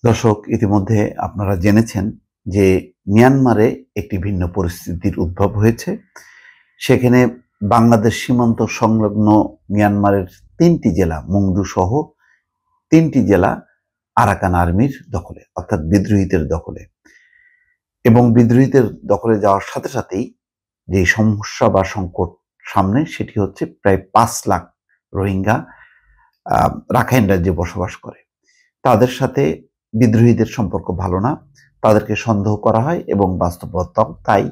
দর্শক, ইতিমধ্যে আপনারা জেনেছেন যে মিয়ানমারে একটি ভিন্ন পরিস্থিতির উদ্ভব হয়েছে। সেখানে বাংলাদেশ সীমান্ত সংলগ্ন মিয়ানমারের ৩টি জেলা মংডু সহ ৩টি জেলা আরাকান আর্মির দখলে, অর্থাৎ বিদ্রোহীদের দখলে। এবং বিদ্রোহীদের দখলে যাওয়ার সাথে সাথেই যে সমস্যা বা সংকট সামনে, সেটি হচ্ছে প্রায় ৫ লাখ রোহিঙ্গা রাখাইন রাজ্যে বসবাস করে। তাদের সাথে বিদ্রোহীদের সম্পর্ক ভালো না, তাদেরকে সন্দেহ করা হয় এবং বাস্তবতাও তাই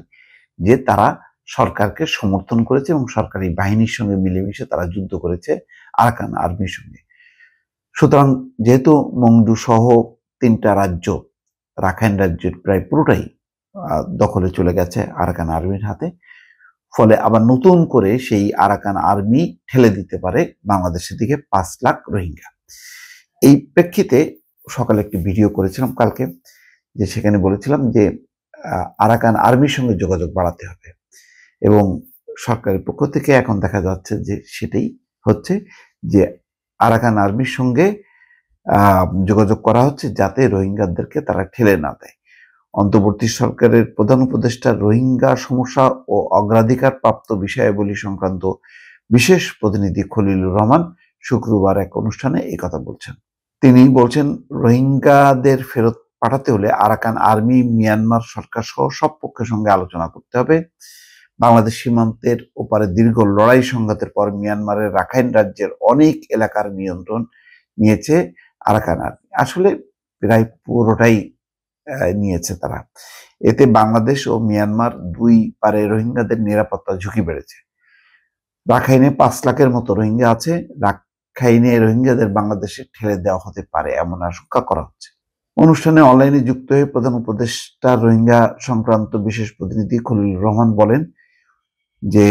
যে তারা সরকারকে সমর্থন করেছে এবং সরকারি বাহিনীর সঙ্গে মিলেমিশে তারা যুদ্ধ করেছে আরাকান আর্মির সঙ্গে। সুতরাং যেহেতু মংডু সহ ৩টা রাজ্য রাখাইন রাজ্যের প্রায় পুরোটাই দখলে চলে গেছে আরাকান আর্মির হাতে, ফলে আবার নতুন করে সেই আরাকান আর্মি ঠেলে দিতে পারে বাংলাদেশের দিকে ৫ লাখ রোহিঙ্গা। এই প্রেক্ষিতে সকালে একটি ভিডিও করেছিলাম কালকে, যে সেখানে বলেছিলাম যে আরাকান আর্মির সঙ্গে যোগাযোগ বাড়াতে হবে, এবং সরকারের পক্ষ থেকে এখন দেখা যাচ্ছে যে সেটাই হচ্ছে, যে আরাকান আর্মির সঙ্গে যোগাযোগ করা হচ্ছে যাতে রোহিঙ্গাদেরকে তারা ঠেলে না দেয়। অন্তর্বর্তী সরকারের প্রধান উপদেষ্টা রোহিঙ্গা সমস্যা ও অগ্রাধিকার প্রাপ্ত বিষয়াবলী সংক্রান্ত বিশেষ প্রতিনিধি খলিলুর রহমান শুক্রবার এক অনুষ্ঠানে এই কথা বলছেন। তিনি বলছেন, রোহিঙ্গাদের ফেরত পাঠাতে হলে আরাকান আর্মি, মিয়ানমার সরকার সহ সব পক্ষের সঙ্গে আলোচনা করতে হবে। বাংলাদেশ সীমান্তের ওপারে দীর্ঘ লড়াই সংঘাতের পর মিয়ানমারের রাখাইন রাজ্যের অনেক এলাকার নিয়ন্ত্রণ নিয়েছে আরাকান আর্মি। আসলে প্রায় পুরোটাই নিয়েছে তারা। এতে বাংলাদেশ ও মিয়ানমার দুই পারে রোহিঙ্গাদের নিরাপত্তা ঝুঁকি বেড়েছে। রাখাইনে ৫ লাখের মতো রোহিঙ্গা আছে। রাখাইনে রোহিঙ্গাদের বাংলাদেশে ঠেলে দেওয়া হতে পারে এমন আশঙ্কা করা হচ্ছে। অনুষ্ঠানে অনলাইনে যুক্ত হয়ে প্রধান উপদেষ্টা রোহিঙ্গা সংক্রান্ত বিশেষ প্রতিনিধি খলিলুর রহমান বলেন যে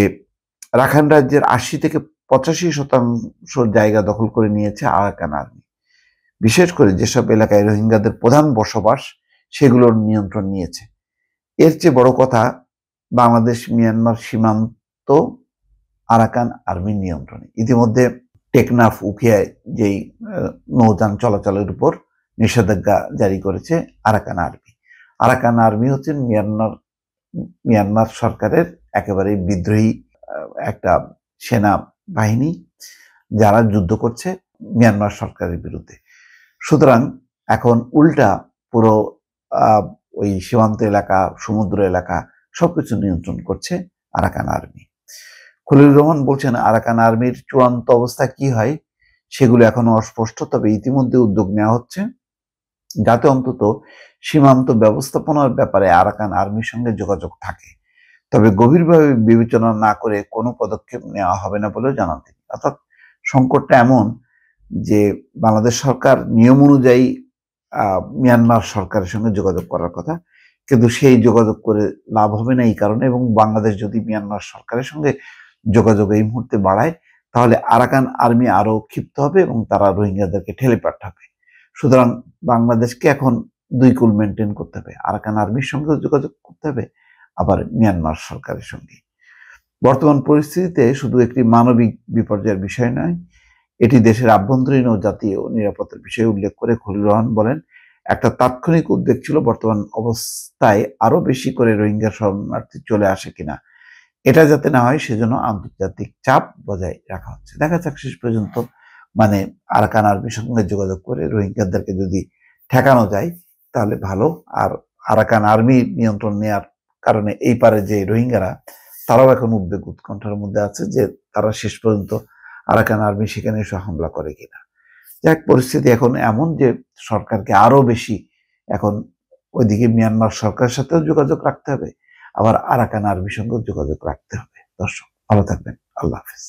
রাখাইন রাজ্যের ৮০ থেকে ৮৫% জায়গা দখল করে নিয়েছে আরাকান আর্মি। বিশেষ করে যেসব এলাকায় রোহিঙ্গাদের প্রধান বসবাস, সেগুলোর নিয়ন্ত্রণ নিয়েছে। এর চেয়ে বড় কথা, বাংলাদেশ মিয়ানমার সীমান্ত আরাকান আর্মির নিয়ন্ত্রণে। ইতিমধ্যে টেকনাফ, উখিয়ায় যেই নৌযান চলাচলের উপর নিষেধাজ্ঞা জারি করেছে আরাকান আর্মি। আরাকান আর্মি হচ্ছে মিয়ানমার সরকারের একেবারে বিদ্রোহী একটা সেনা বাহিনী, যারা যুদ্ধ করছে মিয়ানমার সরকারের বিরুদ্ধে। সুতরাং এখন উল্টা পুরো ওই সীমান্ত এলাকা, সমুদ্র এলাকা সবকিছু নিয়ন্ত্রণ করছে আরাকান আর্মি। খলিলুর রহমান বলছেন, আরাকান আর্মির চূড়ান্ত অবস্থা কি হয় সেগুলো এখনো অস্পষ্ট, তবে ইতিমধ্যে উদ্যোগ নেওয়া হচ্ছে যাতে অন্তত সীমান্ত ব্যবস্থাপনার ব্যাপারে আরাকান আর্মির সঙ্গে যোগাযোগ থাকে। তবে গভীরভাবে বিবেচনা না করে কোনো পদক্ষেপ নেওয়া হবে না বলেও জানান তিনি। অর্থাৎ সংকটটা এমন যে বাংলাদেশ সরকার নিয়ম অনুযায়ী মিয়ানমার সরকারের সঙ্গে যোগাযোগ করার কথা, কিন্তু সেই যোগাযোগ করে লাভ হবে না এই কারণে, এবং বাংলাদেশ যদি মিয়ানমার সরকারের সঙ্গে যোগাযোগ এই মুহূর্তে বাড়ায়, তাহলে আরাকান আর্মি আরো ক্ষিপ্ত হবে এবং তারা রোহিঙ্গাদেরকে ঠেলে পাঠাবে। সুতরাং বাংলাদেশকে এখন দুই কুল মেনটেন করতে হবে, আরাকান আর্মির সঙ্গে যোগাযোগ করতে হবে, আবার মিয়ানমার সরকারের সঙ্গে। বর্তমান পরিস্থিতিতে শুধু একটি মানবিক বিপর্যয়ের বিষয় নয়, এটি দেশের আভ্যন্তরীণ ও জাতীয় নিরাপত্তার বিষয়ে উল্লেখ করে খলিলুর রহমান বলেন, একটা তাৎক্ষণিক উদ্বেগ ছিল বর্তমান অবস্থায় আরো বেশি করে রোহিঙ্গা শরণার্থী চলে আসে কিনা, এটা যাতে না হয় সেজন্য আন্তর্জাতিক চাপ বজায় রাখা হচ্ছে। দেখা যাক শেষ পর্যন্ত আরাকান আর্মির সঙ্গে যোগাযোগ করে রোহিঙ্গাদেরকে যদি ঠেকানো যায় তাহলে ভালো। আর আরাকান আর্মি নিয়ন্ত্রণ নেওয়ার কারণে এই পারে যে রোহিঙ্গারা, তারাও এখন উদ্বেগ উৎকণ্ঠার মধ্যে আছে যে তারা শেষ পর্যন্ত আরাকান আর্মি সেখানে এসে হামলা করে কিনা। যাক, পরিস্থিতি এখন এমন যে সরকারকে আরো বেশি এখন ওইদিকে মিয়ানমার সরকারের সাথেও যোগাযোগ রাখতে হবে, আবার আরাকান আর্মির সঙ্গে যোগাযোগ রাখতে হবে। দর্শক, ভালো থাকবেন। আল্লাহ হাফেজ।